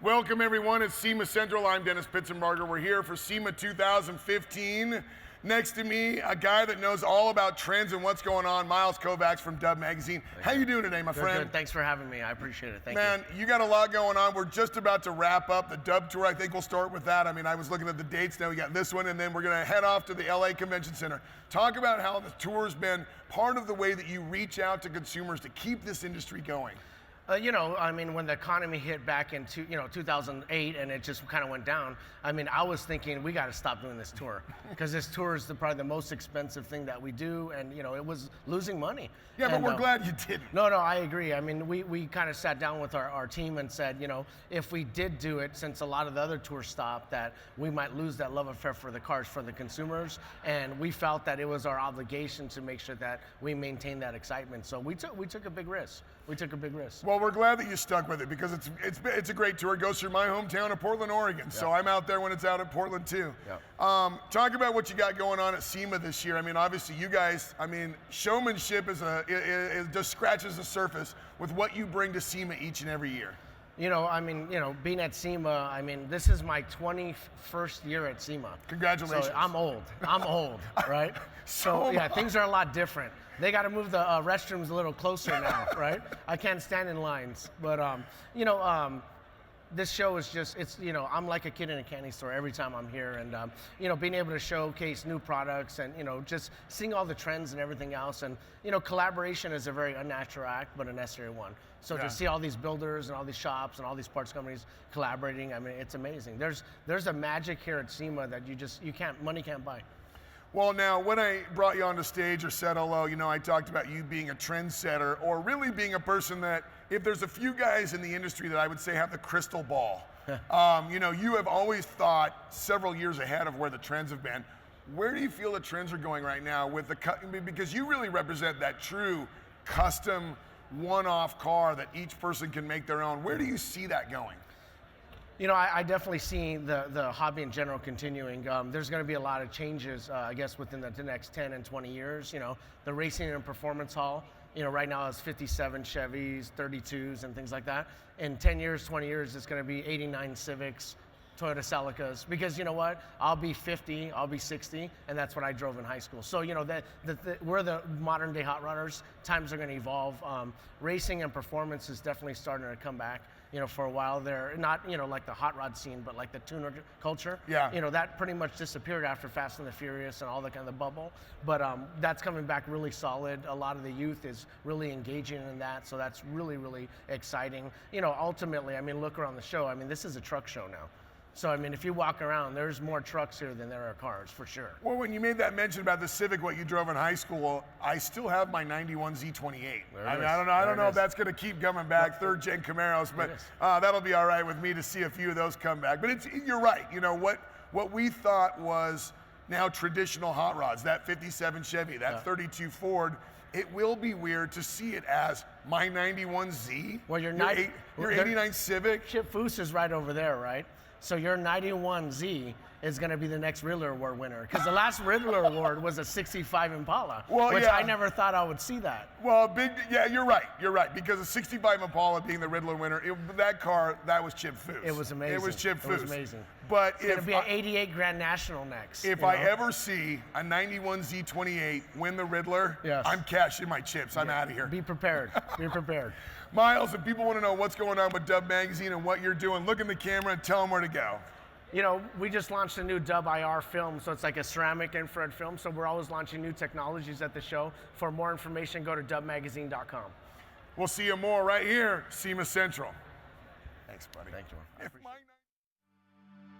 Welcome everyone, it's SEMA Central. I'm Dennis Pitzenbarger. We're here for SEMA 2015. Next to me, a guy that knows all about trends and what's going on, Myles Kovacs from Dub Magazine. How you doing today, my friend? Good. Thanks for having me. I appreciate it. Thank you. Man, you got a lot going on. We're just about to wrap up the Dub Tour. I think we'll start with that. I mean, I was looking at the dates. Now we got this one, and then we're going to head off to the LA Convention Center. Talk about how the tour's been part of the way that you reach out to consumers to keep this industry going. I mean, when the economy hit back in 2008 and it just kind of went down, I mean, I was thinking we got to stop doing this tour because this tour is probably the most expensive thing that we do, and it was losing money. Yeah, but we're glad you didn't. No, I agree. I mean, we kind of sat down with our team and said, if we did do it, since a lot of the other tours stopped, that we might lose that love affair for the cars for the consumers, and we felt that it was our obligation to make sure that we maintain that excitement. So we took a big risk. We took a big risk. Well, we're glad that you stuck with it because it's a great tour. It goes through my hometown of Portland, Oregon. So I'm out there when it's out at Portland too. Talk about what you got going on at SEMA this year. I mean, obviously you guys, showmanship it just scratches the surface with what you bring to SEMA each and every year. Being at SEMA, this is my 21st year at SEMA. Congratulations. So I'm old, right? So yeah, things are a lot different. They got to move the restrooms a little closer now, right? I can't stand in lines, but this show is just, I'm like a kid in a candy store every time I'm here, and being able to showcase new products and just seeing all the trends and everything else, and collaboration is a very unnatural act, but a necessary one. So to see all these builders and all these shops and all these parts companies collaborating, it's amazing. There's a magic here at SEMA that money can't buy. Well, now, when I brought you onto stage or said hello, I talked about you being a trendsetter, or really being a person that, if there's a few guys in the industry that I would say have the crystal ball, you have always thought several years ahead of where the trends have been. Where do you feel the trends are going right now because you really represent that true custom one-off car that each person can make their own. Where do you see that going? I definitely see the hobby in general continuing. There's going to be a lot of changes, I guess, within the next 10 and 20 years. The racing and performance hall, right now it's 57 Chevys, 32s, and things like that. In 10 years, 20 years, it's going to be 89 Civics, Toyota Celicas, because you know what? I'll be 50, I'll be 60, and that's what I drove in high school. So we're the modern day hot rodders. Times are going to evolve. Racing and performance is definitely starting to come back. For a while there, not like the hot rod scene, but like the tuner culture. Yeah. That pretty much disappeared after Fast and the Furious and all the kind of bubble. But that's coming back really solid. A lot of the youth is really engaging in that, so that's really, really exciting. Ultimately, look around the show. This is a truck show now. So, if you walk around, there's more trucks here than there are cars, for sure. Well, when you made that mention about the Civic, what you drove in high school, I still have my 91 Z28. I don't know if that's going to keep coming back, third-gen Camaros, but that'll be all right with me to see a few of those come back. But you're right. What we thought was now traditional hot rods, that 57 Chevy, that 32 Ford, it will be weird to see it as my 91Z. Well, your 89 Civic. Chip Foose is right over there, right? So your 91Z is going to be the next Riddler Award winner, because the last Riddler Award was a 65 Impala, which I never thought I would see that. Well, you're right, because a 65 Impala being the Riddler winner, that car, that was Chip Foose. It was amazing. It was Chip Foose. It was amazing. But it's going to be an 88 Grand National next. If I ever see a 91 Z28 win the Riddler, I'm cashing my chips. I'm out of here. Be prepared. Be prepared. Myles, if people want to know what's going on with Dub Magazine and what you're doing, look in the camera and tell them where to go. We just launched a new Dub IR film, so it's like a ceramic infrared film, so we're always launching new technologies at the show. For more information, go to dubmagazine.com. We'll see you more right here, SEMA Central. Thanks, buddy. Thank you.